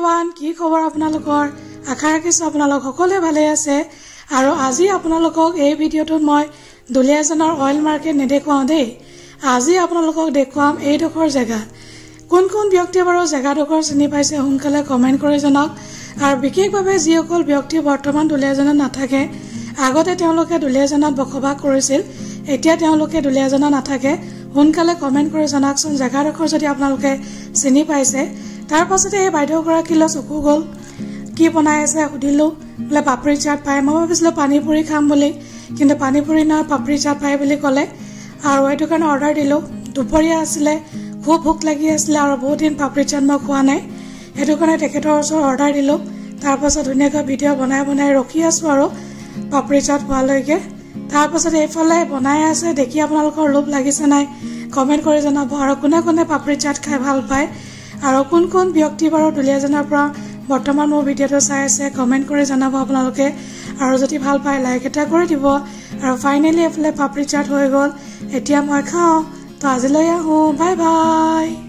everyone কি খবৰ আপোনালোকৰ আশা ৰাখিছো আপোনালোক সকলোৱে ভালে আছে আৰু আজি আপোনালোকক এই ভিডিঅ'টোত মই দুলিয়াজানৰ অইল মাৰ্কেট নেদেখুৱাও দেই আজি আপোনালোকক দেখুৱাম এই ডখৰ জায়গা কোন কোন ব্যক্তি বাৰু জায়গাডখৰ চিনি পাইছে সোনকালে কমেন্ট কৰি জনাওক আৰু বিশেষভাৱে যিসকল ব্যক্তি বৰ্তমান দুলিয়াজানত নাথাকে আগতে তেওঁলোকে দুলিয়াজানত বসবাস কৰিছিল এতিয়া তেওঁলোকে দুলিয়াজানত নাথাকে সোনকালে কমেন্ট কৰি জনাওকচোন জায়গাডখৰ যদি আপোনালোকে চিনি পাইছে তাৰ পাছতে এই বাইদেউগৰাকীলৈ চকু গ'ল কি বনাই আছে সুধিলো বোলে পাপৰি চাট পায় মই ভাবিছিলো পানী পুৰি খাম বুলি কিন্তু পানী পুৰি না পাপৰি চাট পায় বুলি ক'লে আৰু এইটো কাৰণে অৰ্ডাৰ দিলো দুপৰীয়া আছিলে খুব ভোক লাগি আছিল আৰু বহুত দিন পাপৰি চাট মই খোৱা নাই এইটো কাৰণে তেখেতৰ ওচৰত অৰ্ডাৰ দিলো তাৰ পাছত ধুনীয়াকৈ ভিডিঅ' বনাই ৰখি আছো আৰু পাপৰি চাট খোৱালৈকে তাৰ পাছত এইফালে বনাই আছে দেখি আপোনালোকৰ লোভ লাগিছে নাই কমেন্ট কৰি জনাব আৰু কোনে কোনে পাপৰি চাট খাই ভাল পায় আৰু কোন কোন ব্যক্তি বাৰু দুলিয়াজানৰ পৰা বৰ্তমান মোৰ ভিডিঅ'টো চাই আছে কমেন্ট কৰি জনাব আপোনালোকে আৰু যদি ভাল পায় লাইক এটা কৰি দিব আৰু ফাইনালি এফালে পাপৰি চাট হৈ গ'ল এতিয়া মই খাওঁ তো আজিলৈ আহোঁ বাই বাই